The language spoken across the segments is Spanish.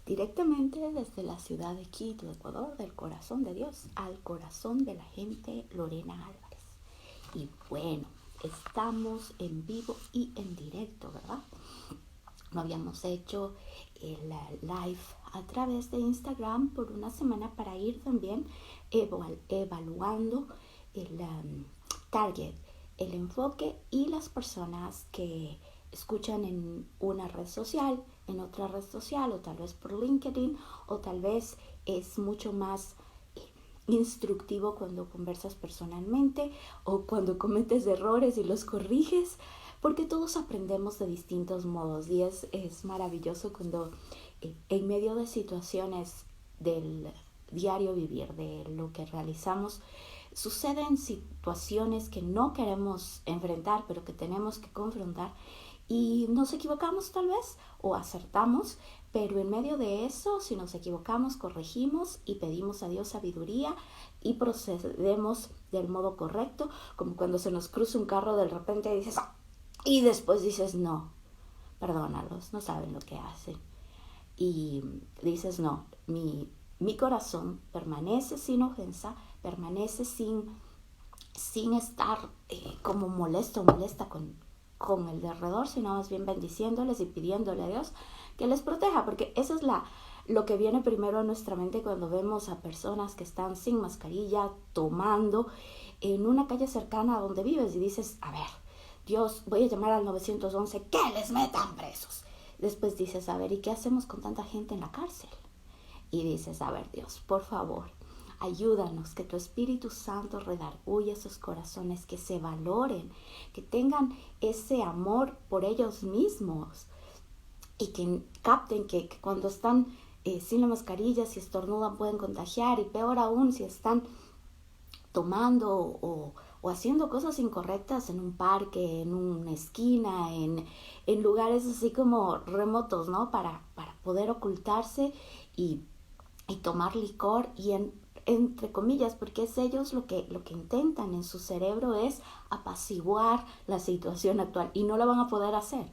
directamente desde la ciudad de Quito, Ecuador, del corazón de Dios al corazón de la gente, Lorena Álvarez. Y bueno, estamos en vivo y en directo, ¿verdad? No habíamos hecho el live a través de Instagram por una semana para ir también evaluando el target, el enfoque y las personas que escuchan en una red social, en otra red social, o tal vez por LinkedIn, o tal vez es mucho más instructivo cuando conversas personalmente o cuando cometes errores y los corriges, porque todos aprendemos de distintos modos y es maravilloso cuando en medio de situaciones del diario vivir, de lo que realizamos, suceden situaciones que no queremos enfrentar, pero que tenemos que confrontar y nos equivocamos tal vez o acertamos, pero en medio de eso, si nos equivocamos, corregimos y pedimos a Dios sabiduría y procedemos del modo correcto, como cuando se nos cruza un carro de repente y dices, y después dices, no, perdónalos, no saben lo que hacen. Y dices, no, mi corazón permanece sin ofensa, permanece sin estar como molesto o molesta con el de alrededor, sino más bien bendiciéndoles y pidiéndole a Dios que les proteja, porque eso es lo que viene primero a nuestra mente cuando vemos a personas que están sin mascarilla, tomando en una calle cercana a donde vives y dices, a ver, Dios, voy a llamar al 911, que les metan presos. Después dices, a ver, ¿y qué hacemos con tanta gente en la cárcel? Y dices, a ver, Dios, por favor, ayúdanos, que tu Espíritu Santo redarguya esos corazones, que se valoren, que tengan ese amor por ellos mismos y que capten que cuando están sin la mascarilla, si estornudan pueden contagiar, y peor aún si están tomando o haciendo cosas incorrectas en un parque, en una esquina, en lugares así como remotos, ¿no? Para poder ocultarse y tomar licor y entre comillas, porque es ellos lo que intentan en su cerebro es apaciguar la situación actual y no lo van a poder hacer,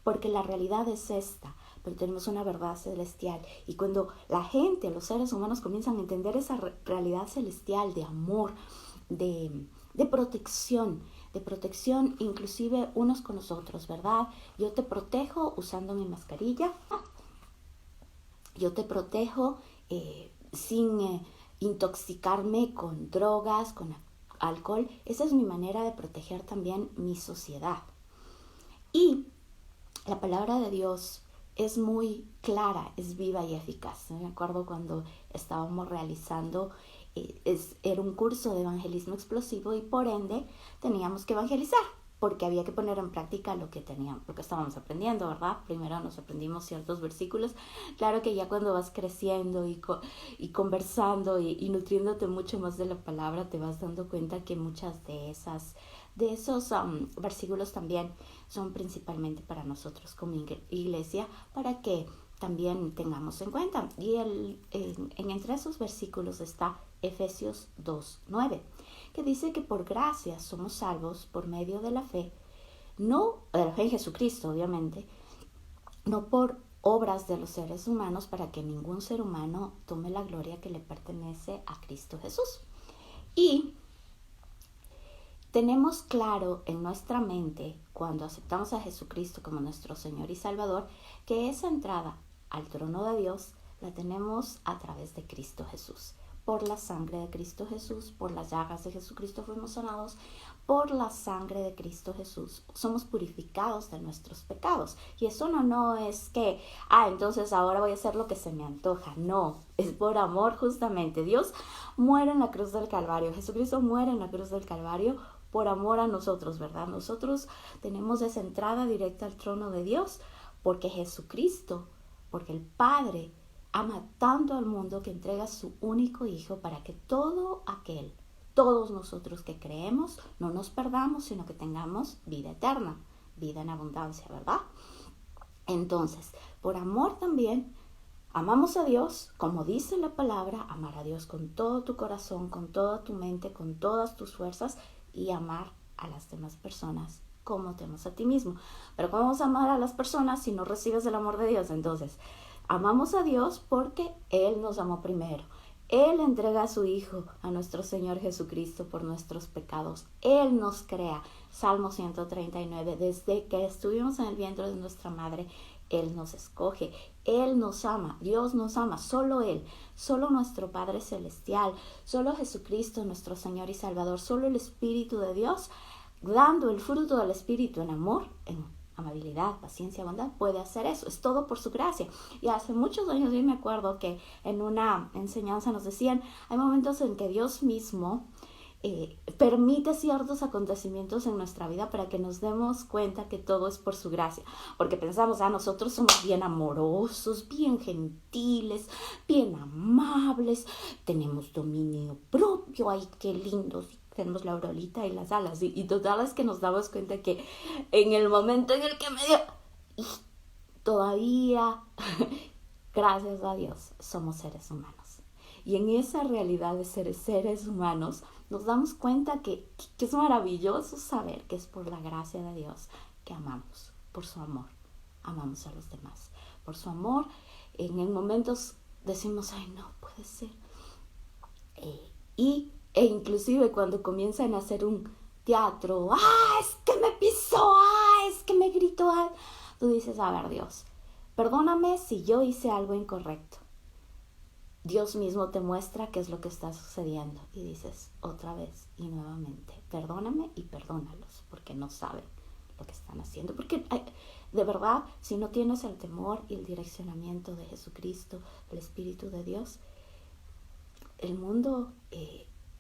porque la realidad es esta, pero tenemos una verdad celestial, y cuando la gente, los seres humanos comienzan a entender esa realidad celestial de amor, de protección inclusive unos con los otros, ¿verdad? Yo te protejo usando mi mascarilla, yo te protejo sin intoxicarme con drogas, con alcohol. Esa es mi manera de proteger también mi sociedad. Y la palabra de Dios es muy clara, es viva y eficaz. Me acuerdo cuando estábamos realizando, era un curso de evangelismo explosivo y por ende teníamos que evangelizar, porque había que poner en práctica lo que estábamos aprendiendo, ¿verdad? Primero nos aprendimos ciertos versículos. Claro que ya cuando vas creciendo y conversando y nutriéndote mucho más de la palabra, te vas dando cuenta que muchas de esos versículos también son principalmente para nosotros como iglesia, para que también tengamos en cuenta. Y entre esos versículos está Efesios 2:9, que dice que por gracia somos salvos por medio de la fe, no de la fe en Jesucristo, obviamente, no por obras de los seres humanos, para que ningún ser humano tome la gloria que le pertenece a Cristo Jesús. Y tenemos claro en nuestra mente, cuando aceptamos a Jesucristo como nuestro Señor y Salvador, que esa entrada al trono de Dios la tenemos a través de Cristo Jesús. Por la sangre de Cristo Jesús, por las llagas de Jesucristo fuimos sanados, por la sangre de Cristo Jesús somos purificados de nuestros pecados. Y eso no es que, entonces ahora voy a hacer lo que se me antoja. No, es por amor justamente. Dios muere en la cruz del Calvario, Jesucristo muere en la cruz del Calvario por amor a nosotros, ¿verdad? Nosotros tenemos esa entrada directa al trono de Dios porque Jesucristo, porque el Padre ama tanto al mundo que entrega a su único Hijo para que todos nosotros que creemos, no nos perdamos, sino que tengamos vida eterna, vida en abundancia, ¿verdad? Entonces, por amor también, amamos a Dios, como dice la palabra, amar a Dios con todo tu corazón, con toda tu mente, con todas tus fuerzas, y amar a las demás personas como te amas a ti mismo. Pero ¿cómo vamos a amar a las personas si no recibes el amor de Dios? Entonces, amamos a Dios porque Él nos amó primero. Él entrega a su Hijo, a nuestro Señor Jesucristo, por nuestros pecados. Él nos crea. Salmo 139. Desde que estuvimos en el vientre de nuestra madre, Él nos escoge. Él nos ama. Dios nos ama. Solo Él. Solo nuestro Padre Celestial. Solo Jesucristo, nuestro Señor y Salvador. Solo el Espíritu de Dios, dando el fruto del Espíritu en amor, en amabilidad, paciencia, bondad, puede hacer eso. Es todo por su gracia. Y hace muchos años yo me acuerdo que en una enseñanza nos decían, hay momentos en que Dios mismo permite ciertos acontecimientos en nuestra vida para que nos demos cuenta que todo es por su gracia, porque pensamos, nosotros somos bien amorosos, bien gentiles, bien amables, tenemos dominio propio, ay, qué lindos, tenemos la aurolita y las alas, y total es que nos damos cuenta que en el momento en el que me dio, y todavía, gracias a Dios, somos seres humanos. Y en esa realidad de ser seres humanos, nos damos cuenta que es maravilloso saber que es por la gracia de Dios que amamos, por su amor, amamos a los demás. Por su amor, en momentos decimos, ay, no puede ser. E inclusive cuando comienzan a hacer un teatro, es que me pisó, es que me gritó, tú dices, a ver, Dios, perdóname si yo hice algo incorrecto. Dios mismo te muestra qué es lo que está sucediendo y dices otra vez y nuevamente, perdóname y perdónalos porque no saben lo que están haciendo. Porque de verdad, si no tienes el temor y el direccionamiento de Jesucristo, del Espíritu de Dios, el mundo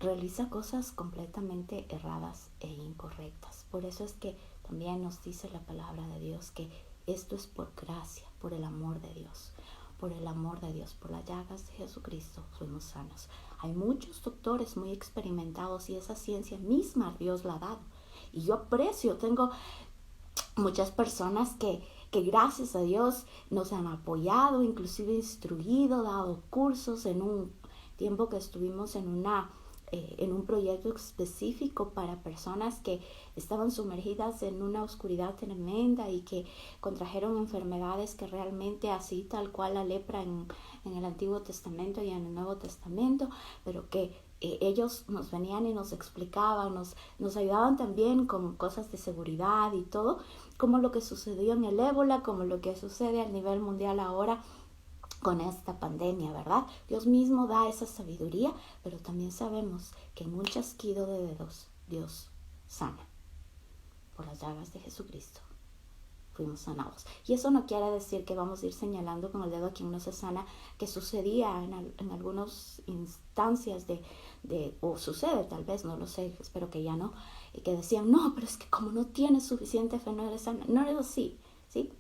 realiza cosas completamente erradas e incorrectas. Por eso es que también nos dice la palabra de Dios que esto es por gracia, por el amor de Dios. Por el amor de Dios, por las llagas de Jesucristo, fuimos sanos. Hay muchos doctores muy experimentados y esa ciencia misma Dios la ha dado. Y yo aprecio, tengo muchas personas que gracias a Dios nos han apoyado, inclusive instruido, dado cursos en un tiempo que estuvimos en un proyecto específico para personas que estaban sumergidas en una oscuridad tremenda y que contrajeron enfermedades que realmente así tal cual la lepra en el Antiguo Testamento y en el Nuevo Testamento, pero que ellos nos venían y nos explicaban, nos ayudaban también con cosas de seguridad y todo, como lo que sucedió en el ébola, como lo que sucede a nivel mundial ahora con esta pandemia, ¿verdad? Dios mismo da esa sabiduría, pero también sabemos que en un chasquido de dedos Dios sana. Por las llagas de Jesucristo fuimos sanados. Y eso no quiere decir que vamos a ir señalando con el dedo a quien no se sana, que sucedía en algunas instancias o sucede tal vez, no lo sé, espero que ya no, y que decían, no, pero es que como no tienes suficiente fe no eres sana. No es así, ¿sí?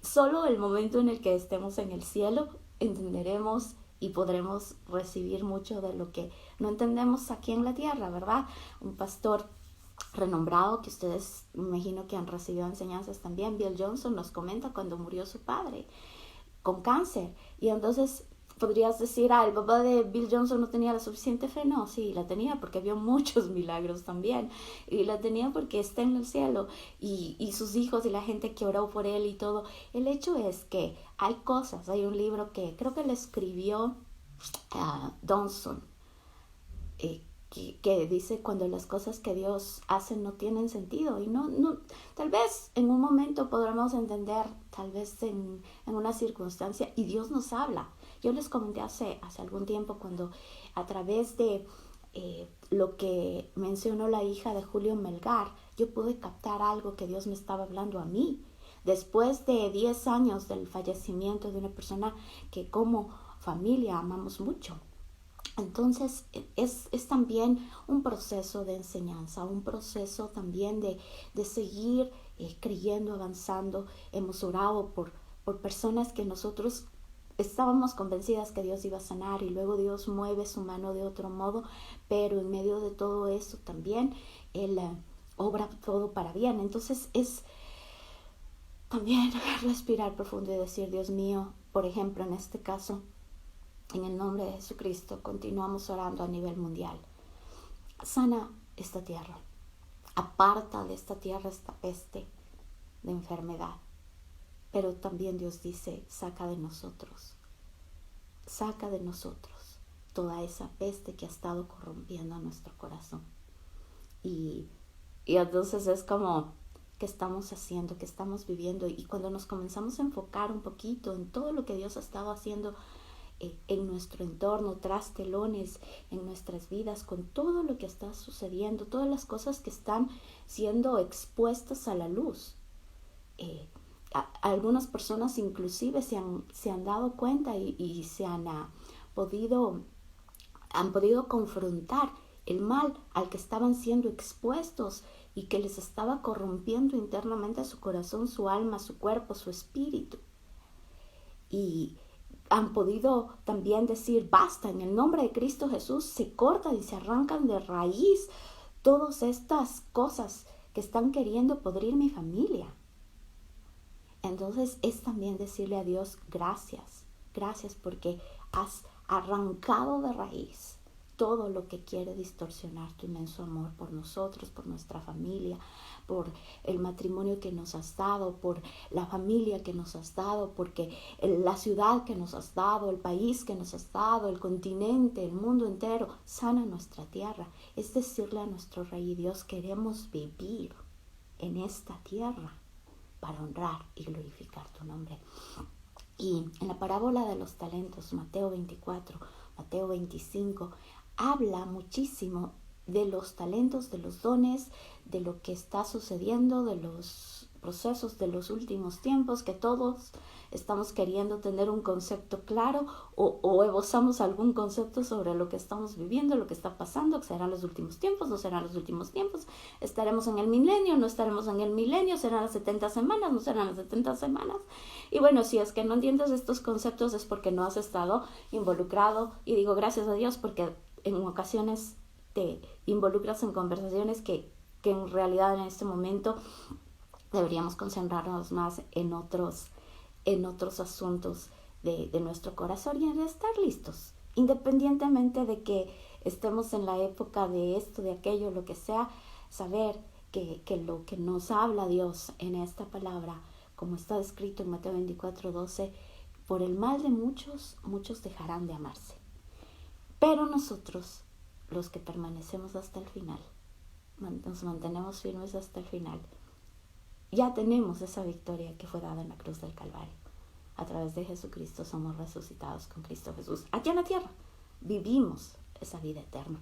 Solo el momento en el que estemos en el cielo entenderemos y podremos recibir mucho de lo que no entendemos aquí en la tierra, ¿verdad? Un pastor renombrado que ustedes me imagino que han recibido enseñanzas también, Bill Johnson, nos comenta cuando murió su padre con cáncer, y entonces podrías decir, el papá de Bill Johnson no tenía la suficiente fe. No, sí, la tenía porque vio muchos milagros también, y la tenía porque está en el cielo, y sus hijos y la gente que oró por él y todo. El hecho es que hay cosas, hay un libro que creo que le escribió Johnson, que dice cuando las cosas que Dios hace no tienen sentido, y no tal vez en un momento podremos entender, tal vez en una circunstancia, y Dios nos habla. Yo les comenté hace algún tiempo cuando a través de lo que mencionó la hija de Julio Melgar, yo pude captar algo que Dios me estaba hablando a mí. Después de 10 años del fallecimiento de una persona que como familia amamos mucho. Entonces es también un proceso de enseñanza, un proceso también de seguir creyendo, avanzando. Hemos orado por personas que nosotros estábamos convencidas que Dios iba a sanar, y luego Dios mueve su mano de otro modo, pero en medio de todo eso también Él obra todo para bien. Entonces es también respirar profundo y decir, Dios mío, por ejemplo, en este caso, en el nombre de Jesucristo, continuamos orando a nivel mundial. Sana esta tierra. Aparta de esta tierra esta peste de enfermedad. Pero también Dios dice, saca de nosotros toda esa peste que ha estado corrompiendo nuestro corazón. Y entonces es como, ¿qué estamos haciendo? ¿Qué estamos viviendo? Y cuando nos comenzamos a enfocar un poquito en todo lo que Dios ha estado haciendo en nuestro entorno, tras telones, en nuestras vidas, con todo lo que está sucediendo, todas las cosas que están siendo expuestas a la luz. Algunas personas inclusive se han dado cuenta y se han podido confrontar el mal al que estaban siendo expuestos y que les estaba corrompiendo internamente su corazón, su alma, su cuerpo, su espíritu. Y han podido también decir, basta, en el nombre de Cristo Jesús, se cortan y se arrancan de raíz todas estas cosas que están queriendo podrir mi familia. Entonces es también decirle a Dios, gracias porque has arrancado de raíz todo lo que quiere distorsionar tu inmenso amor por nosotros, por nuestra familia, por el matrimonio que nos has dado, por la familia que nos has dado, porque la ciudad que nos has dado, el país que nos has dado, el continente, el mundo entero. Sana nuestra tierra. Es decirle a nuestro Rey Dios, queremos vivir en esta tierra para honrar y glorificar tu nombre. Y en la parábola de los talentos, Mateo 24, Mateo 25, habla muchísimo de los talentos, de los dones, de lo que está sucediendo, de los procesos de los últimos tiempos, que todos estamos queriendo tener un concepto claro o esbozamos algún concepto sobre lo que estamos viviendo, lo que está pasando, que serán los últimos tiempos, no serán los últimos tiempos, estaremos en el milenio, no estaremos en el milenio, serán las 70 semanas, no serán las 70 semanas. Y bueno, si es que no entiendes estos conceptos es porque no has estado involucrado, y digo gracias a Dios porque en ocasiones te involucras en conversaciones que en realidad en este momento deberíamos concentrarnos más en otros asuntos de nuestro corazón y en estar listos, independientemente de que estemos en la época de esto, de aquello, lo que sea, saber que lo que nos habla Dios en esta palabra, como está escrito en Mateo 24:12, por el mal de muchos dejarán de amarse. Pero nosotros, los que permanecemos hasta el final, nos mantenemos firmes hasta el final, ya tenemos esa victoria que fue dada en la cruz del Calvario. A través de Jesucristo somos resucitados con Cristo Jesús. Aquí en la tierra vivimos esa vida eterna.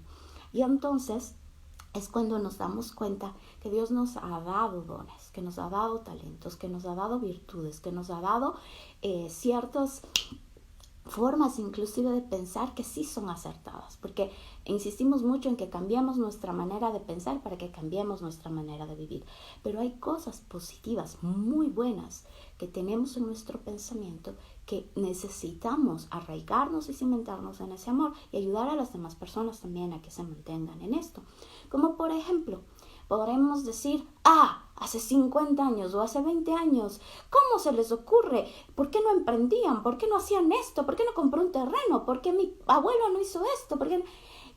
Y entonces es cuando nos damos cuenta que Dios nos ha dado dones, que nos ha dado talentos, que nos ha dado virtudes, que nos ha dado ciertas formas inclusive de pensar que sí son acertadas, porque insistimos mucho en que cambiemos nuestra manera de pensar para que cambiemos nuestra manera de vivir, pero hay cosas positivas muy buenas que tenemos en nuestro pensamiento que necesitamos arraigarnos y cimentarnos en ese amor y ayudar a las demás personas también a que se mantengan en esto. Como por ejemplo, podremos decir, hace 50 años o hace 20 años, ¿cómo se les ocurre? ¿Por qué no emprendían? ¿Por qué no hacían esto? ¿Por qué no compró un terreno? ¿Por qué mi abuelo no hizo esto? ¿Por qué no?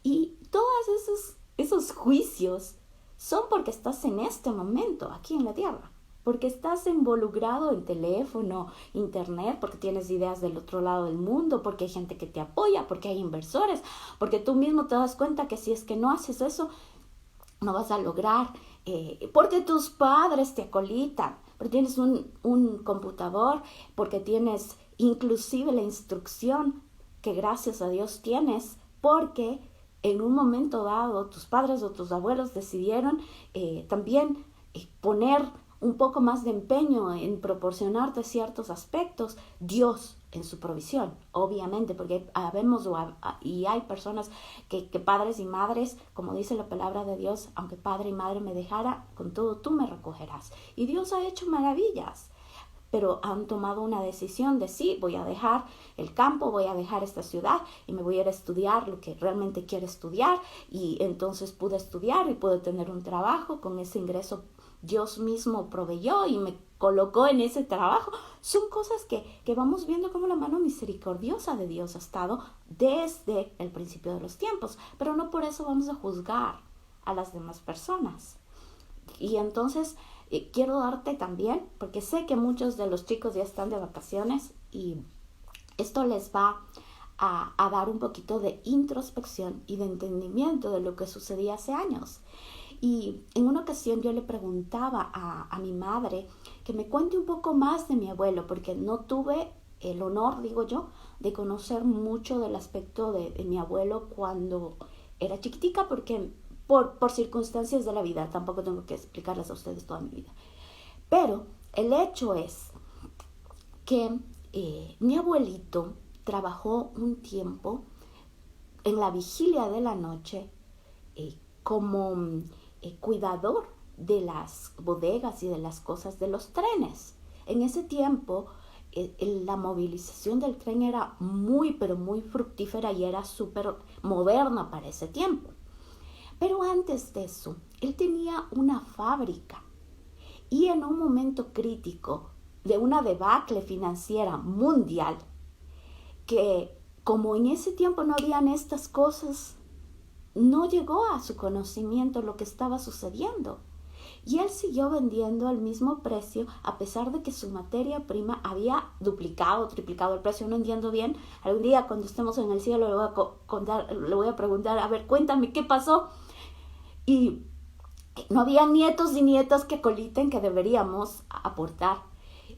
Y todos esos juicios son porque estás en este momento, aquí en la tierra. Porque estás involucrado en teléfono, internet, porque tienes ideas del otro lado del mundo, porque hay gente que te apoya, porque hay inversores, porque tú mismo te das cuenta que si es que no haces eso, no vas a lograr, porque tus padres te acolitan, porque tienes un computador, porque tienes inclusive la instrucción que gracias a Dios tienes, porque en un momento dado tus padres o tus abuelos decidieron también poner un poco más de empeño en proporcionarte ciertos aspectos, Dios en su provisión, obviamente, porque y hay personas que padres y madres, como dice la palabra de Dios, aunque padre y madre me dejara, con todo tú me recogerás. Y Dios ha hecho maravillas, pero han tomado una decisión de sí, voy a dejar el campo, voy a dejar esta ciudad y me voy a ir a estudiar lo que realmente quiero estudiar, y entonces pude estudiar y pude tener un trabajo. Con ese ingreso Dios mismo proveyó y me colocó en ese trabajo. Son cosas que vamos viendo como la mano misericordiosa de Dios ha estado desde el principio de los tiempos, pero no por eso vamos a juzgar a las demás personas. Y entonces quiero darte también, porque sé que muchos de los chicos ya están de vacaciones y esto les va a dar un poquito de introspección y de entendimiento de lo que sucedía hace años. Y en una ocasión yo le preguntaba a mi madre que me cuente un poco más de mi abuelo, porque no tuve el honor, digo yo, de conocer mucho del aspecto de mi abuelo cuando era chiquitica, porque por circunstancias de la vida, tampoco tengo que explicarles a ustedes toda mi vida. Pero el hecho es que mi abuelito trabajó un tiempo en la vigilia de la noche como cuidador de las bodegas y de las cosas de los trenes. En ese tiempo la movilización del tren era muy, pero muy fructífera y era súper moderna para ese tiempo. Pero antes de eso, él tenía una fábrica y en un momento crítico de una debacle financiera mundial, que como en ese tiempo no habían estas cosas, no llegó a su conocimiento lo que estaba sucediendo. Y él siguió vendiendo al mismo precio a pesar de que su materia prima había duplicado o triplicado el precio. No entiendo bien. Algún día cuando estemos en el cielo le voy a preguntar, a ver, cuéntame qué pasó. Y no había nietos ni nietas que coliten que deberíamos aportar.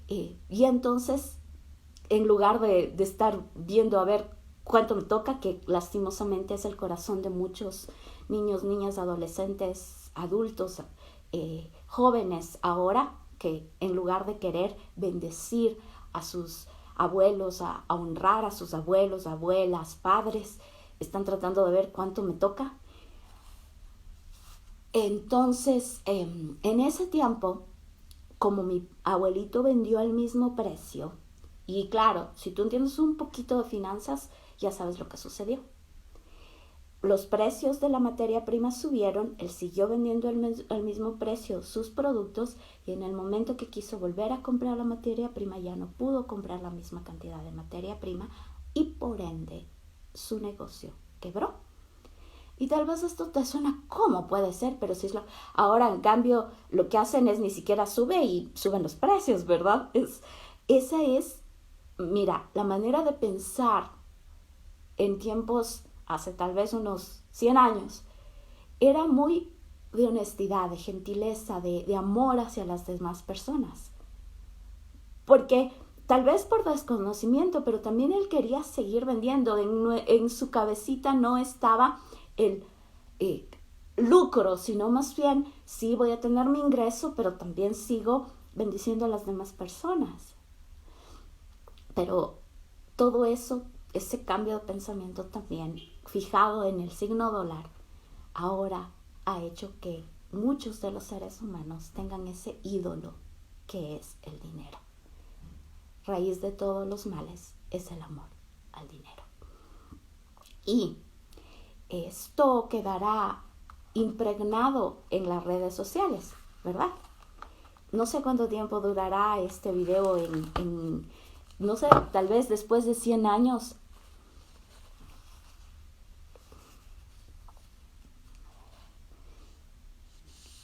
Y entonces, en lugar de estar viendo a ver cuánto me toca, que lastimosamente es el corazón de muchos niños, niñas, adolescentes, adultos, jóvenes ahora, que en lugar de querer bendecir a sus abuelos, a honrar a sus abuelos, abuelas, padres, están tratando de ver cuánto me toca. Entonces, en ese tiempo, como mi abuelito vendió al mismo precio, y claro, si tú entiendes un poquito de finanzas, ya sabes lo que sucedió. Los precios de la materia prima subieron, él siguió vendiendo al mismo precio sus productos y en el momento que quiso volver a comprar la materia prima ya no pudo comprar la misma cantidad de materia prima y por ende su negocio quebró. Y tal vez esto te suena, ¿cómo puede ser? Pero si es ahora en cambio lo que hacen es ni siquiera suben los precios, ¿verdad? Esa es, mira, la manera de pensar en tiempos hace tal vez unos 100 años, era muy de honestidad, de gentileza, de amor hacia las demás personas. Porque tal vez por desconocimiento, pero también él quería seguir vendiendo. En su cabecita no estaba el lucro, sino más bien, sí voy a tener mi ingreso, pero también sigo bendiciendo a las demás personas. Pero todo eso, ese cambio de pensamiento también, fijado en el signo dólar, ahora ha hecho que muchos de los seres humanos tengan ese ídolo que es el dinero. Raíz de todos los males es el amor al dinero. Y esto quedará impregnado en las redes sociales, ¿verdad? No sé cuánto tiempo durará este video no sé, tal vez después de 100 años.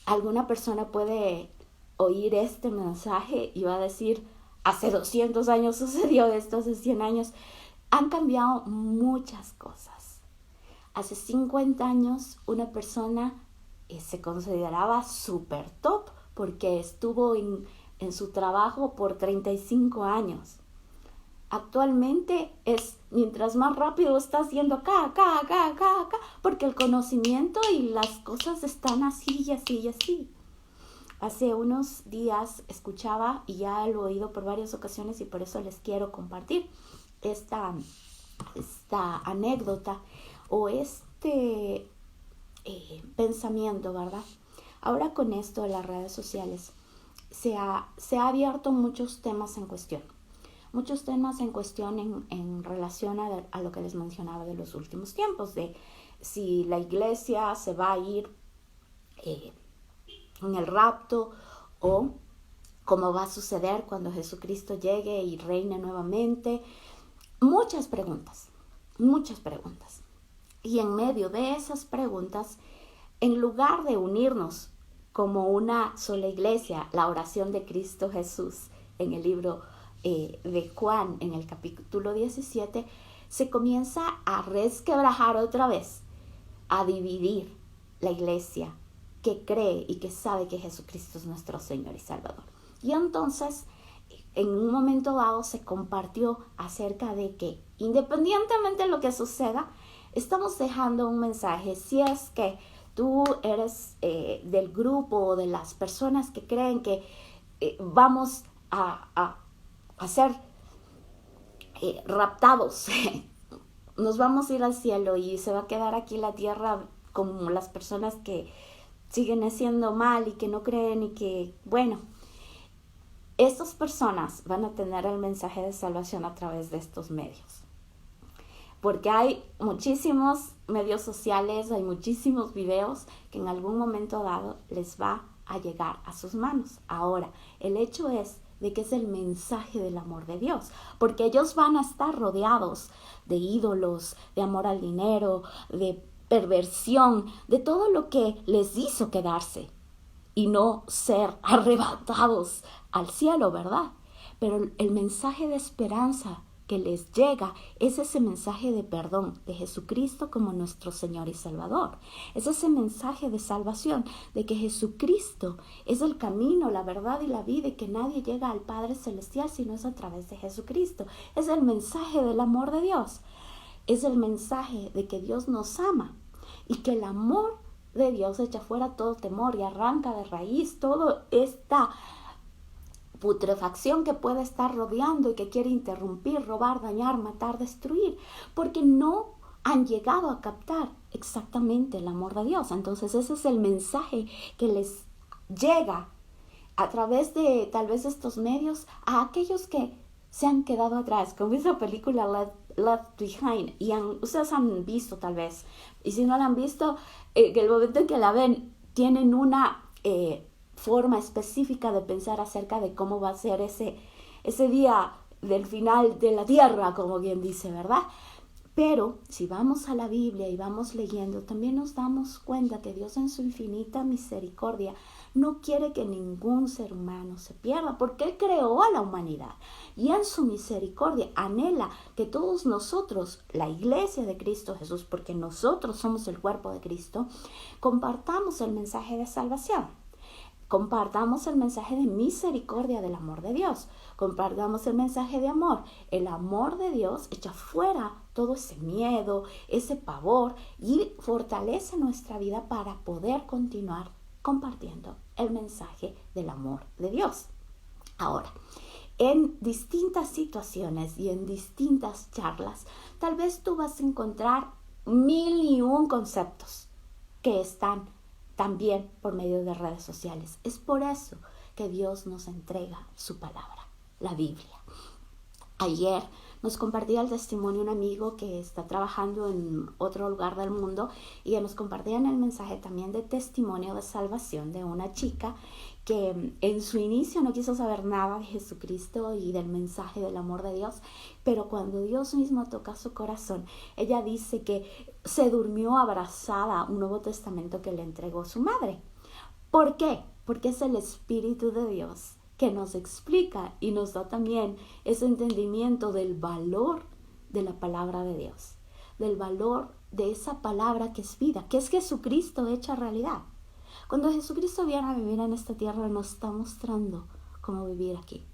Alguna persona puede oír este mensaje y va a decir, hace 200 años sucedió esto, hace 100 años. Han cambiado muchas cosas. Hace 50 años una persona se consideraba súper top porque estuvo en su trabajo por 35 años. Actualmente es mientras más rápido estás yendo acá, porque el conocimiento y las cosas están así y así y así. Hace unos días escuchaba, y ya lo he oído por varias ocasiones y por eso les quiero compartir esta anécdota o pensamiento, ¿verdad? Ahora con esto de las redes sociales se ha abierto muchos temas en cuestión. Muchos temas en cuestión en relación a lo que les mencionaba de los últimos tiempos, de si la iglesia se va a ir en el rapto o cómo va a suceder cuando Jesucristo llegue y reine nuevamente. Muchas preguntas. Y en medio de esas preguntas, en lugar de unirnos como una sola iglesia, la oración de Cristo Jesús en el libro de Juan, en el capítulo 17, se comienza a resquebrajar otra vez, a dividir la iglesia que cree y que sabe que Jesucristo es nuestro Señor y Salvador. Y entonces, en un momento dado, se compartió acerca de que, independientemente de lo que suceda, estamos dejando un mensaje. Si es que tú eres del grupo o de las personas que creen que vamos a ser raptados, nos vamos a ir al cielo y se va a quedar aquí la tierra como las personas que siguen haciendo mal y que no creen y que, bueno, estas personas van a tener el mensaje de salvación a través de estos medios. Porque hay muchísimos medios sociales, hay muchísimos videos que en algún momento dado les va a llegar a sus manos. Ahora, el hecho es de que es el mensaje del amor de Dios, porque ellos van a estar rodeados de ídolos, de amor al dinero, de perversión, de todo lo que les hizo quedarse y no ser arrebatados al cielo, ¿verdad? Pero el mensaje de esperanza que les llega es ese mensaje de perdón de Jesucristo como nuestro Señor y Salvador. Es ese mensaje de salvación, de que Jesucristo es el camino, la verdad y la vida, y que nadie llega al Padre Celestial si no es a través de Jesucristo. Es el mensaje del amor de Dios. Es el mensaje de que Dios nos ama y que el amor de Dios echa fuera todo temor y arranca de raíz toda esta putrefacción que puede estar rodeando y que quiere interrumpir, robar, dañar, matar, destruir, porque no han llegado a captar exactamente el amor de Dios. Entonces ese es el mensaje que les llega a través de tal vez estos medios a aquellos que se han quedado atrás, como esa película Left Behind, y ustedes han visto tal vez, y si no la han visto, que el momento en que la ven tienen una forma específica de pensar acerca de cómo va a ser ese día del final de la tierra, como bien dice, ¿verdad? Pero si vamos a la Biblia y vamos leyendo, también nos damos cuenta que Dios en su infinita misericordia no quiere que ningún ser humano se pierda, porque Él creó a la humanidad y en su misericordia anhela que todos nosotros, la iglesia de Cristo Jesús, porque nosotros somos el cuerpo de Cristo, compartamos el mensaje de salvación. Compartamos el mensaje de misericordia del amor de Dios. Compartamos el mensaje de amor. El amor de Dios echa fuera todo ese miedo, ese pavor y fortalece nuestra vida para poder continuar compartiendo el mensaje del amor de Dios. Ahora, en distintas situaciones y en distintas charlas, tal vez tú vas a encontrar 1001 conceptos que están también por medio de redes sociales. Es por eso que Dios nos entrega su palabra, la Biblia. Ayer nos compartía el testimonio un amigo que está trabajando en otro lugar del mundo y que nos compartía en el mensaje también de testimonio de salvación de una chica que en su inicio no quiso saber nada de Jesucristo y del mensaje del amor de Dios, pero cuando Dios mismo toca su corazón, ella dice que se durmió abrazada a un Nuevo Testamento que le entregó su madre. ¿Por qué? Porque es el Espíritu de Dios que nos explica y nos da también ese entendimiento del valor de la palabra de Dios, del valor de esa palabra que es vida, que es Jesucristo hecha realidad. Cuando Jesucristo viene a vivir en esta tierra, nos está mostrando cómo vivir aquí,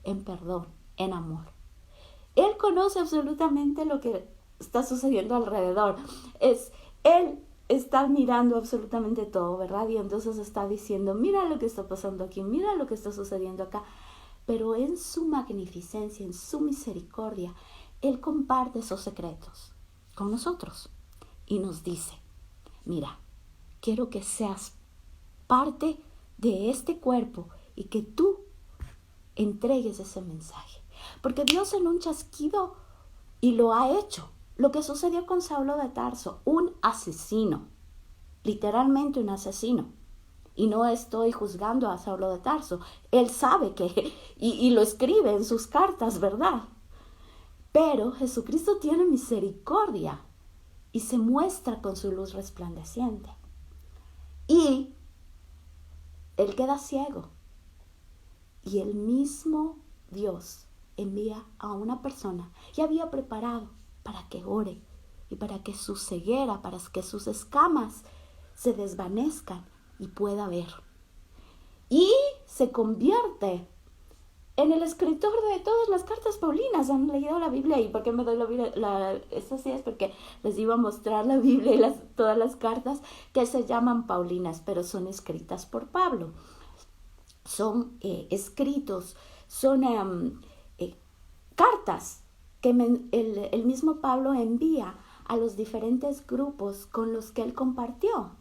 en perdón, en amor. Él conoce absolutamente lo que está sucediendo alrededor. Él está mirando absolutamente todo, ¿verdad? Y entonces está diciendo, mira lo que está pasando aquí, mira lo que está sucediendo acá. Pero en su magnificencia, en su misericordia, Él comparte esos secretos con nosotros y nos dice, mira, quiero que seas parte de este cuerpo y que tú entregues ese mensaje. Porque Dios en un chasquido, y lo ha hecho, lo que sucedió con Saulo de Tarso, un asesino, literalmente un asesino. Y no estoy juzgando a Saulo de Tarso, él sabe que, y lo escribe en sus cartas, ¿verdad? Pero Jesucristo tiene misericordia y se muestra con su luz resplandeciente. Y él queda ciego. Y el mismo Dios envía a una persona que había preparado para que ore y para que su ceguera, para que sus escamas se desvanezcan y pueda ver. Y se convierte en el escritor de todas las cartas paulinas. ¿Han leído la Biblia? ¿Y por qué me doy la Biblia? Eso sí es porque les iba a mostrar la Biblia y todas las cartas que se llaman paulinas, pero son escritas por Pablo. Son escritos, son cartas que el mismo Pablo envía a los diferentes grupos con los que él compartió.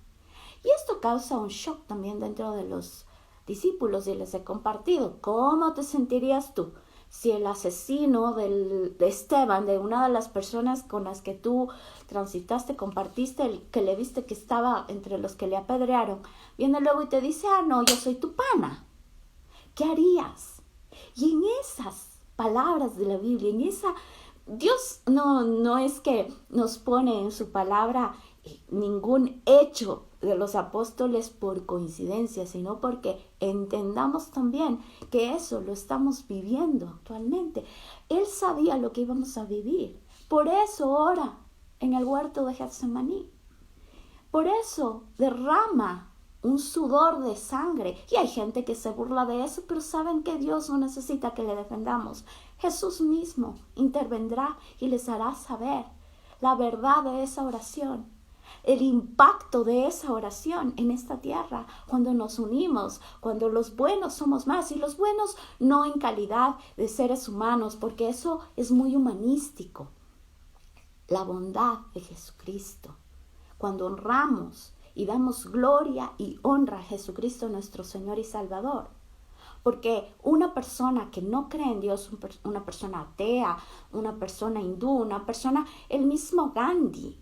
Y esto causa un shock también dentro de los discípulos, y les he compartido. ¿Cómo te sentirías tú si el asesino de Esteban, de una de las personas con las que tú transitaste, compartiste, el que le viste que estaba entre los que le apedrearon, viene luego y te dice, no, yo soy tu pana? ¿Qué harías? Y en esas palabras de la Biblia, en esa, Dios no es que nos pone en su palabra ningún hecho de los apóstoles por coincidencia, sino porque entendamos también que eso lo estamos viviendo actualmente. Él sabía lo que íbamos a vivir. Por eso ora en el huerto de Getsemaní. Por eso derrama un sudor de sangre. Y hay gente que se burla de eso, pero saben que Dios no necesita que le defendamos. Jesús mismo intervendrá y les hará saber la verdad de esa oración, el impacto de esa oración en esta tierra, cuando nos unimos, cuando los buenos somos más, y los buenos no en calidad de seres humanos, porque eso es muy humanístico. La bondad de Jesucristo, cuando honramos y damos gloria y honra a Jesucristo nuestro Señor y Salvador. Porque una persona que no cree en Dios, una persona atea, una persona hindú, el mismo Gandhi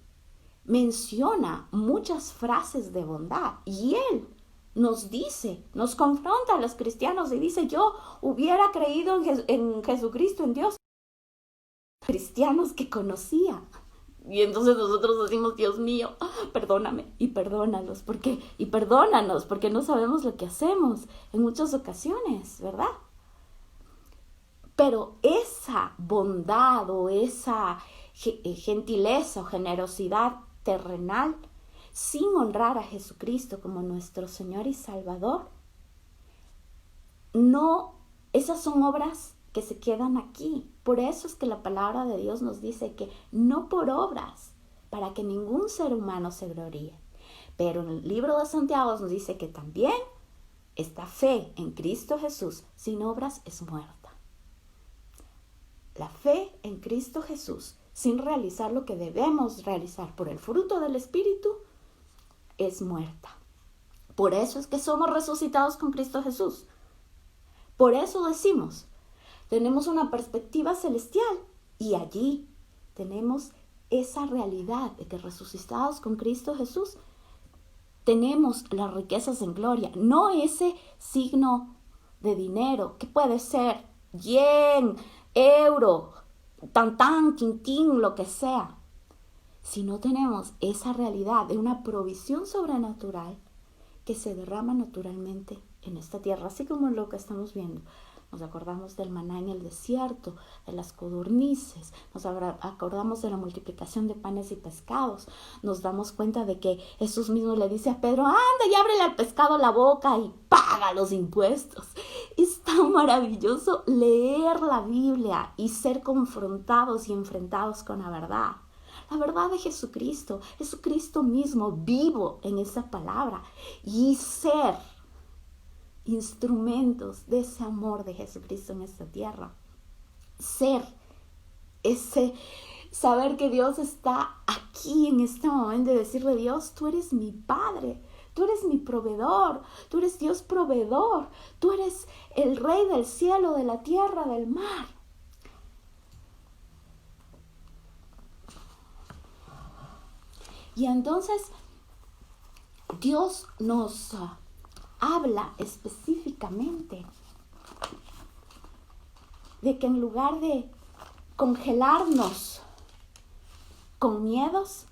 menciona muchas frases de bondad, y él nos dice, nos confronta a los cristianos y dice, yo hubiera creído en Jesucristo, en Dios. Cristianos que conocía. Y entonces nosotros decimos, Dios mío, perdóname y perdónalos, y perdónanos, porque no sabemos lo que hacemos en muchas ocasiones, ¿verdad? Pero esa bondad o esa gentileza o generosidad terrenal, sin honrar a Jesucristo como nuestro Señor y Salvador, esas son obras que se quedan aquí. Por eso es que la palabra de Dios nos dice que no por obras, para que ningún ser humano se gloríe. Pero en el libro de Santiago nos dice que también esta fe en Cristo Jesús sin obras es muerta. La fe en Cristo Jesús sin realizar lo que debemos realizar por el fruto del Espíritu es muerta. Por eso es que somos resucitados con Cristo Jesús. Por eso decimos, tenemos una perspectiva celestial y allí tenemos esa realidad de que resucitados con Cristo Jesús tenemos las riquezas en gloria, no ese signo de dinero que puede ser yen, euro, tan, quintín, lo que sea, sino tenemos esa realidad de una provisión sobrenatural que se derrama naturalmente en esta tierra, así como lo que estamos viendo. Nos acordamos del maná en el desierto, de las codornices, nos acordamos de la multiplicación de panes y pescados, nos damos cuenta de que Jesús mismo le dice a Pedro, anda y ábrele al pescado la boca y paga los impuestos. Es tan maravilloso leer la Biblia y ser confrontados y enfrentados con la verdad de Jesucristo mismo vivo en esa palabra, y ser instrumentos de ese amor de Jesucristo en esta tierra. Saber que Dios está aquí en este momento, de decirle, Dios, tú eres mi Padre, tú eres mi proveedor, tú eres Dios proveedor, tú eres el Rey del cielo, de la tierra, del mar. Y entonces Dios nos habla específicamente de que en lugar de congelarnos con miedos,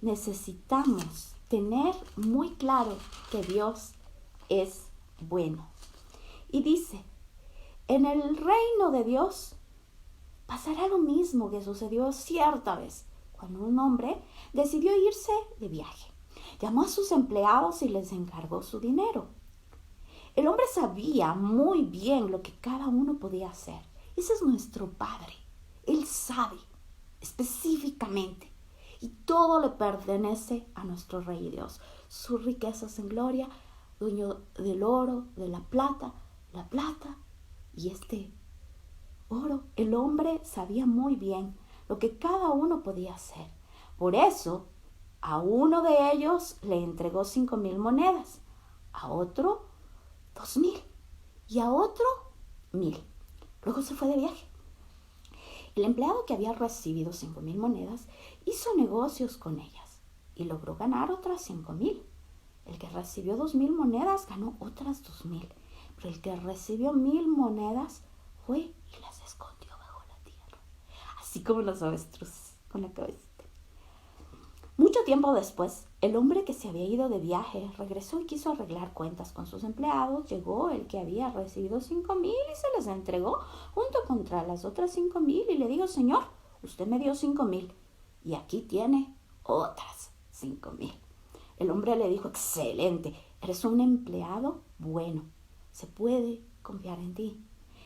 necesitamos tener muy claro que Dios es bueno. Y dice, en el reino de Dios pasará lo mismo que sucedió cierta vez, cuando un hombre decidió irse de viaje. Llamó a sus empleados y les encargó su dinero. El hombre sabía muy bien lo que cada uno podía hacer. Ese es nuestro Padre. Él sabe específicamente. Y todo le pertenece a nuestro Rey Dios. Sus riquezas en gloria, dueño del oro, de la plata y este oro. El hombre sabía muy bien lo que cada uno podía hacer. Por eso, a uno de ellos le entregó 5,000 monedas, a otro 2,000 y a otro 1,000. Luego se fue de viaje. El empleado que había recibido 5,000 monedas hizo negocios con ellas y logró ganar otras 5,000. El que recibió 2,000 monedas ganó otras 2,000. Pero el que recibió 1,000 monedas fue y las escondió bajo la tierra. Así como los avestruces con la cabecita. Mucho tiempo después, el hombre que se había ido de viaje regresó y quiso arreglar cuentas con sus empleados. Llegó el que había recibido 5,000 y se les entregó junto contra las otras 5,000 y le dijo, Señor, usted me dio 5,000 y aquí tiene otras 5,000. El hombre le dijo, excelente, eres un empleado bueno, se puede confiar en ti,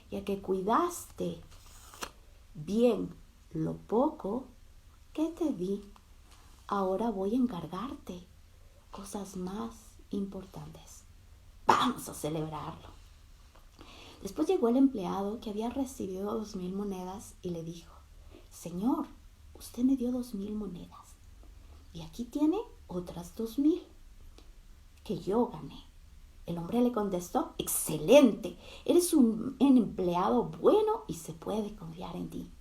ya que cuidaste bien lo poco que te di. Ahora voy a encargarte cosas más importantes. Vamos a celebrarlo. Después llegó el empleado que había recibido 2,000 monedas y le dijo, Señor, usted me dio 2,000 monedas y aquí tiene otras 2,000 que yo gané. El hombre le contestó, excelente, eres un empleado bueno y se puede confiar en ti,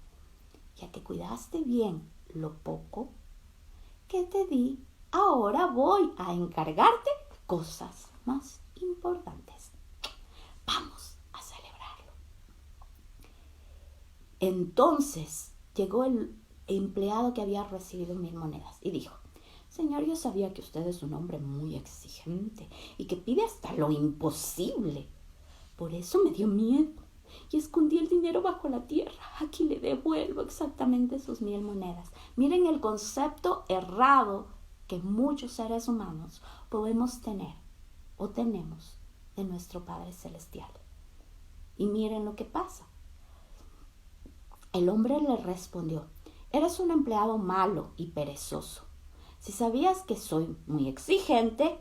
ya que cuidaste bien lo poco que te di, ahora voy a encargarte cosas más importantes. Vamos a celebrarlo. Entonces llegó el empleado que había recibido 1,000 monedas y dijo, Señor, yo sabía que usted es un hombre muy exigente y que pide hasta lo imposible. Por eso me dio miedo y escondí el dinero bajo la tierra. Aquí le devuelvo exactamente sus 1,000 monedas. Miren el concepto errado que muchos seres humanos podemos tener o tenemos de nuestro Padre Celestial. Y miren lo que pasa. El hombre le respondió, eres un empleado malo y perezoso. Si sabías que soy muy exigente,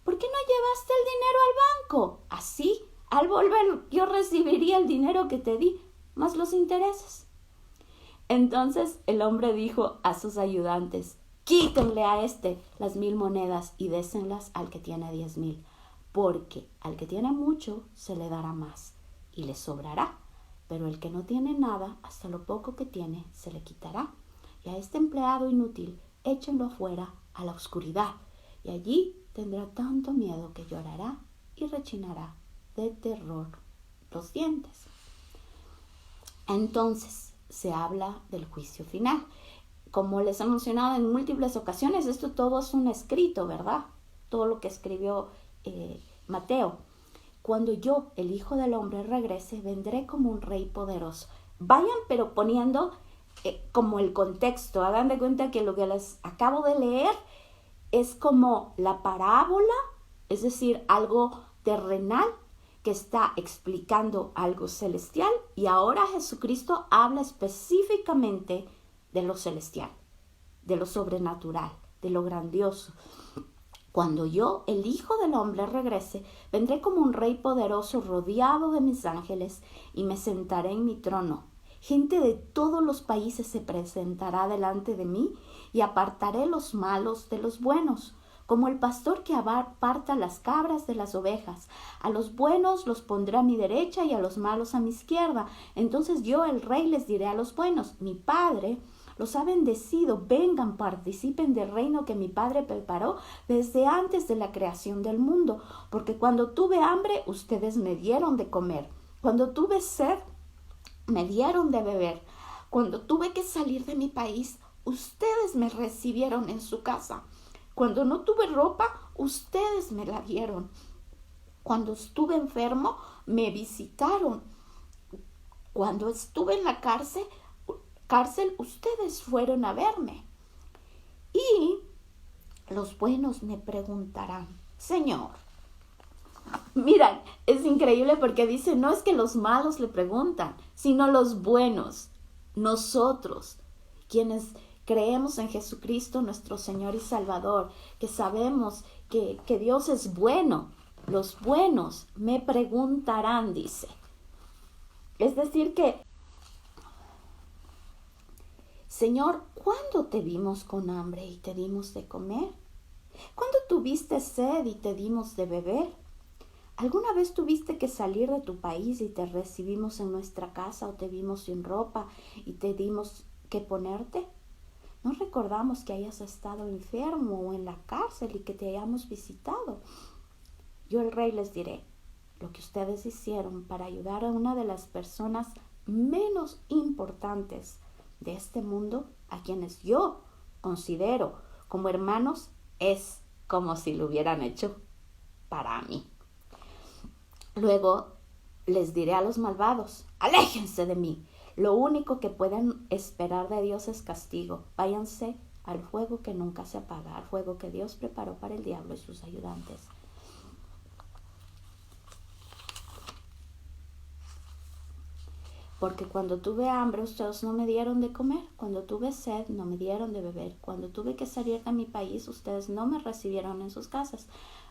¿por qué no llevaste el dinero al banco? Así, al volver, yo recibiría el dinero que te di, más los intereses. Entonces el hombre dijo a sus ayudantes, quítenle a las 1,000 monedas y désenlas al que tiene 10,000, porque al que tiene mucho se le dará más y le sobrará, pero el que no tiene nada, hasta lo poco que tiene se le quitará. Y a este empleado inútil, échenlo afuera a la oscuridad, y allí tendrá tanto miedo que llorará y rechinará de terror los dientes. Entonces se habla del juicio final. Como les he mencionado en múltiples ocasiones, esto todo es un escrito, ¿verdad? Todo lo que escribió Mateo. Cuando yo, el Hijo del Hombre, regrese, vendré como un rey poderoso. Vayan pero poniendo como el contexto. Hagan de cuenta que lo que les acabo de leer es como la parábola, es decir, algo terrenal que está explicando algo celestial, y ahora Jesucristo habla específicamente de lo celestial, de lo sobrenatural, de lo grandioso. Cuando yo, el Hijo del Hombre, regrese, vendré como un rey poderoso rodeado de mis ángeles y me sentaré en mi trono. Gente de todos los países se presentará delante de mí y apartaré los malos de los buenos, como el pastor que aparta las cabras de las ovejas. A los buenos los pondré a mi derecha y a los malos a mi izquierda. Entonces yo, el rey, les diré a los buenos, mi Padre los ha bendecido, vengan, participen del reino que mi Padre preparó desde antes de la creación del mundo. Porque cuando tuve hambre, ustedes me dieron de comer. Cuando tuve sed, me dieron de beber. Cuando tuve que salir de mi país, ustedes me recibieron en su casa. Cuando no tuve ropa, ustedes me la dieron. Cuando estuve enfermo, me visitaron. Cuando estuve en la cárcel, ustedes fueron a verme. Y los buenos me preguntarán, Señor, miran, es increíble porque dice, no es que los malos le preguntan, sino los buenos, nosotros, quienes creemos en Jesucristo, nuestro Señor y Salvador, que sabemos que Dios es bueno, los buenos me preguntarán, dice. Es decir que, Señor, ¿cuándo te vimos con hambre y te dimos de comer? ¿Cuándo tuviste sed y te dimos de beber? ¿Alguna vez tuviste que salir de tu país y te recibimos en nuestra casa o te vimos sin ropa y te dimos que ponerte? ¿No recordamos que hayas estado enfermo o en la cárcel y que te hayamos visitado? Yo el rey les diré, lo que ustedes hicieron para ayudar a una de las personas menos importantes de este mundo, a quienes yo considero como hermanos, es como si lo hubieran hecho para mí. Luego les diré a los malvados, aléjense de mí. Lo único que pueden esperar de Dios es castigo. Váyanse al fuego que nunca se apaga, al fuego que Dios preparó para el diablo y sus ayudantes. Porque cuando tuve hambre, ustedes no me dieron de comer. Cuando tuve sed, no me dieron de beber. Cuando tuve que salir de mi país, ustedes no me recibieron en sus casas.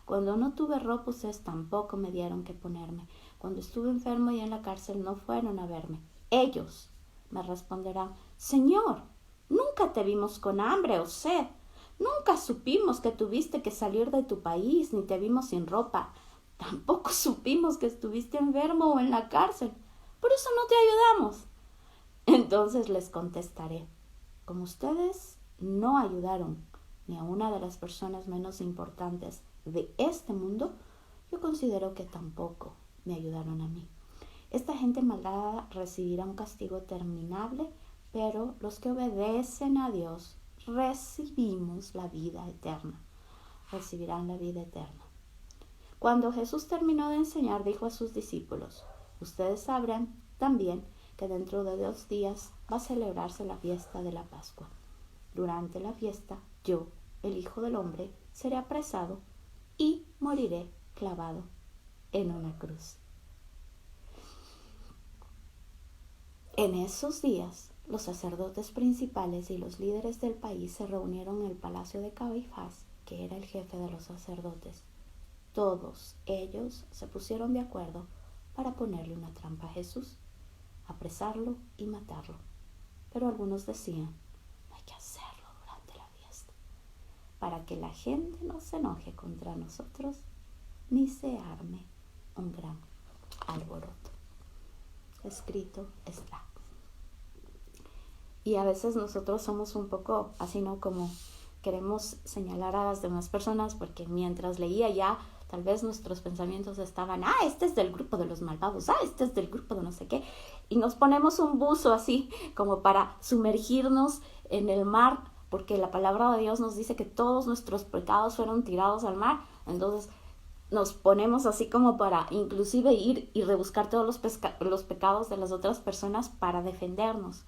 Cuando no tuve ropa, ustedes tampoco me dieron que ponerme. Cuando estuve enfermo y en la cárcel, no fueron a verme. Ellos me responderán, Señor, nunca te vimos con hambre o sed. Nunca supimos que tuviste que salir de tu país, ni te vimos sin ropa. Tampoco supimos que estuviste enfermo o en la cárcel. Por eso no te ayudamos. Entonces les contestaré, como ustedes no ayudaron ni a una de las personas menos importantes de este mundo, yo considero que tampoco me ayudaron a mí. Esta gente malvada recibirá un castigo terminable, pero los que obedecen a Dios recibimos la vida eterna. Recibirán la vida eterna. Cuando Jesús terminó de enseñar, dijo a sus discípulos, ustedes sabrán también que dentro de 2 días va a celebrarse la fiesta de la Pascua. Durante la fiesta, yo, el Hijo del Hombre, seré apresado y moriré clavado en una cruz. En esos días, los sacerdotes principales y los líderes del país se reunieron en el palacio de Caifás, que era el jefe de los sacerdotes. Todos ellos se pusieron de acuerdo para ponerle una trampa a Jesús, apresarlo y matarlo. Pero algunos decían, no hay que hacerlo durante la fiesta, para que la gente no se enoje contra nosotros, ni se arme un gran alboroto. Escrito está. Y a veces nosotros somos un poco así, ¿no? Como queremos señalar a las demás personas, porque mientras leía ya, tal vez nuestros pensamientos estaban, este es del grupo de los malvados, este es del grupo de no sé qué. Y nos ponemos un buzo así, como para sumergirnos en el mar, porque la palabra de Dios nos dice que todos nuestros pecados fueron tirados al mar. Entonces nos ponemos así como para inclusive ir y rebuscar todos los pecados de las otras personas para defendernos.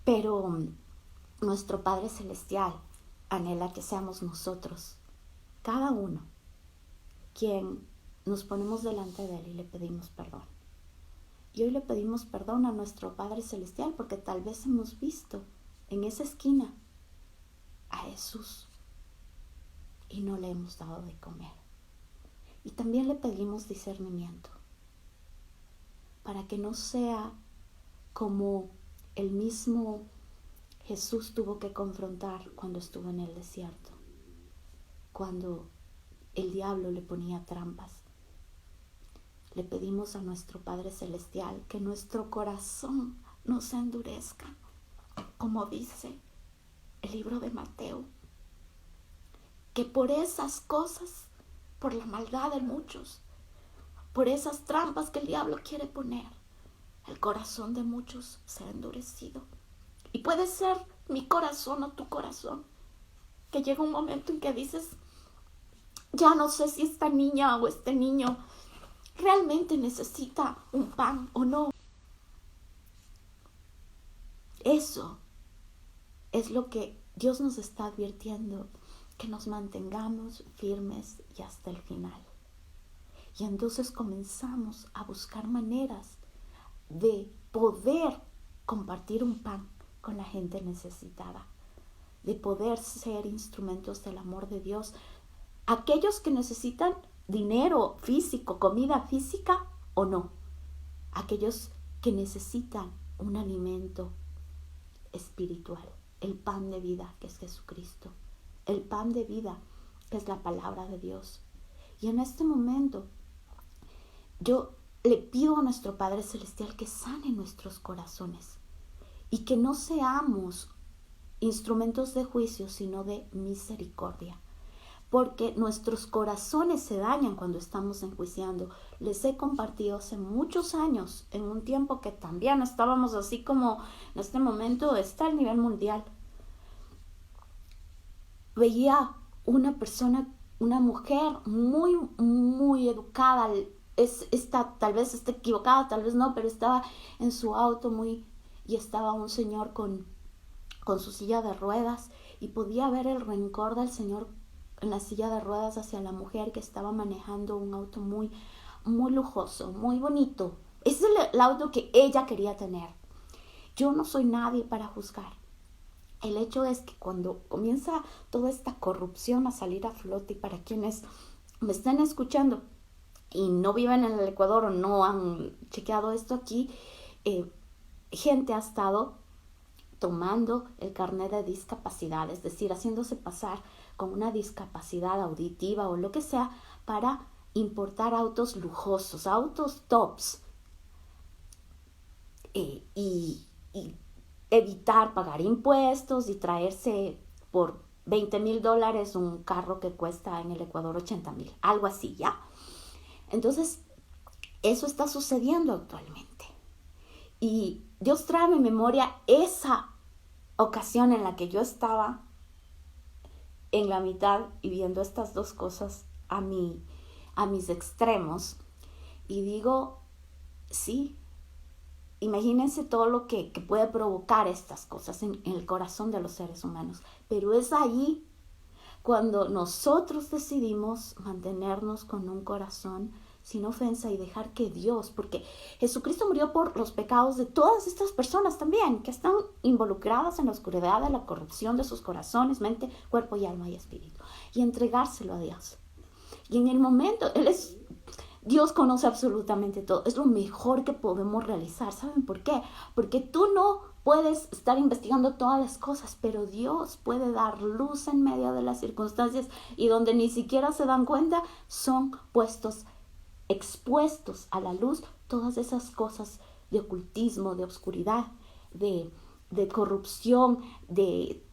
Pero nuestro Padre Celestial anhela que seamos nosotros, cada uno, quien nos ponemos delante de Él y le pedimos perdón. Y hoy le pedimos perdón a nuestro Padre Celestial porque tal vez hemos visto en esa esquina a Jesús y no le hemos dado de comer. Y también le pedimos discernimiento para que no sea como el mismo Jesús tuvo que confrontar cuando estuvo en el desierto, cuando el diablo le ponía trampas. Le pedimos a nuestro Padre Celestial que nuestro corazón no se endurezca, como dice el libro de Mateo, que por esas cosas, por la maldad de muchos, por esas trampas que el diablo quiere poner, el corazón de muchos se ha endurecido. Y puede ser mi corazón o tu corazón, que llega un momento en que dices, ya no sé si esta niña o este niño realmente necesita un pan o no. Eso es lo que Dios nos está advirtiendo, que nos mantengamos firmes y hasta el final. Y entonces comenzamos a buscar maneras de poder compartir un pan con la gente necesitada, de poder ser instrumentos del amor de Dios. Aquellos que necesitan dinero físico, comida física o no. Aquellos que necesitan un alimento espiritual, el pan de vida que es Jesucristo, el pan de vida que es la palabra de Dios. Y en este momento yo le pido a nuestro Padre Celestial que sane nuestros corazones y que no seamos instrumentos de juicio, sino de misericordia. Porque nuestros corazones se dañan cuando estamos enjuiciando. Les he compartido hace muchos años, en un tiempo que también estábamos así como en este momento está a nivel mundial. Veía una persona, una mujer muy, muy educada. Tal vez esté equivocada, tal vez no, pero estaba en su auto y estaba un señor con su silla de ruedas y podía ver el rencor del señor en la silla de ruedas hacia la mujer que estaba manejando un auto muy, muy lujoso, muy bonito. Ese es el auto que ella quería tener. Yo no soy nadie para juzgar. El hecho es que cuando comienza toda esta corrupción a salir a flote, y para quienes me están escuchando y no viven en el Ecuador o no han chequeado esto aquí, gente ha estado tomando el carnet de discapacidad, es decir, haciéndose pasar con una discapacidad auditiva o lo que sea para importar autos lujosos, autos tops y evitar pagar impuestos y traerse por $20,000 un carro que cuesta en el Ecuador 80,000, algo así, ¿ya? Entonces, eso está sucediendo actualmente. Y Dios trae a mi memoria esa ocasión en la que yo estaba en la mitad y viendo estas dos cosas a mis extremos. Y digo, sí, imagínense todo lo que puede provocar estas cosas en el corazón de los seres humanos. Pero es ahí cuando nosotros decidimos mantenernos con un corazón sin ofensa y dejar que Dios, porque Jesucristo murió por los pecados de todas estas personas también, que están involucradas en la oscuridad de la corrupción de sus corazones, mente, cuerpo y alma y espíritu, y entregárselo a Dios. Y en el momento, Dios conoce absolutamente todo, es lo mejor que podemos realizar. ¿Saben por qué? Porque tú no puedes estar investigando todas las cosas, pero Dios puede dar luz en medio de las circunstancias y donde ni siquiera se dan cuenta, son expuestos a la luz todas esas cosas de ocultismo, de oscuridad, de corrupción, de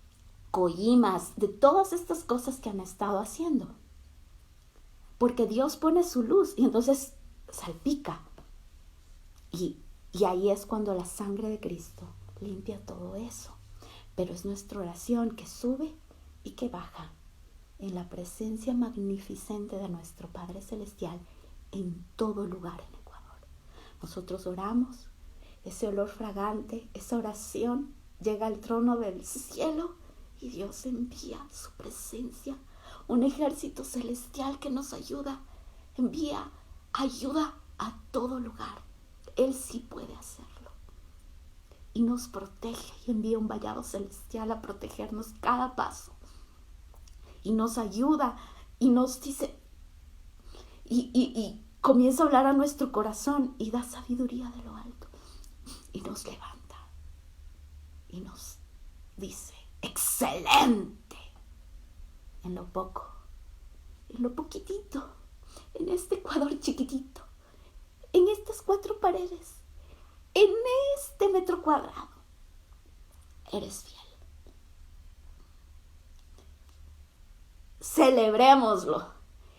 coimas, de todas estas cosas que han estado haciendo. Porque Dios pone su luz y entonces salpica. Y ahí es cuando la sangre de Cristo limpia todo eso. Pero es nuestra oración que sube y que baja en la presencia magnificente de nuestro Padre Celestial en todo lugar en Ecuador. Nosotros oramos, ese olor fragante, esa oración llega al trono del cielo y Dios envía su presencia, un ejército celestial que nos ayuda, envía ayuda a todo lugar. Él sí puede hacerlo y nos protege y envía un vallado celestial a protegernos cada paso y nos ayuda y nos dice y comienza a hablar a nuestro corazón y da sabiduría de lo alto y nos levanta y nos dice: excelente en lo poco, en lo poquitito, en este Ecuador chiquitito, en estas 4 paredes, en este metro cuadrado, eres fiel. Celebrémoslo.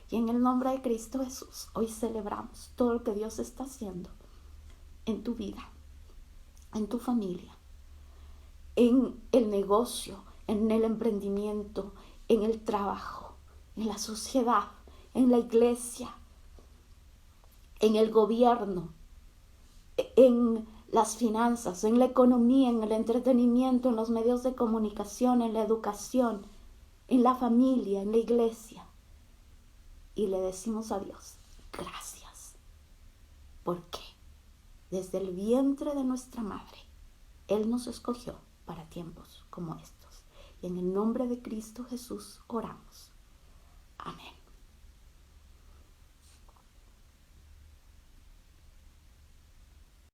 Y en el nombre de Cristo Jesús, hoy celebramos todo lo que Dios está haciendo en tu vida, en tu familia, en el negocio, en el emprendimiento, en el trabajo, en la sociedad, en la iglesia, en el gobierno, en las finanzas, en la economía, en el entretenimiento, en los medios de comunicación, en la educación, en la familia, en la iglesia. Y le decimos a Dios, gracias. Porque desde el vientre de nuestra madre, Él nos escogió para tiempos como estos. Y en el nombre de Cristo Jesús oramos. Amén.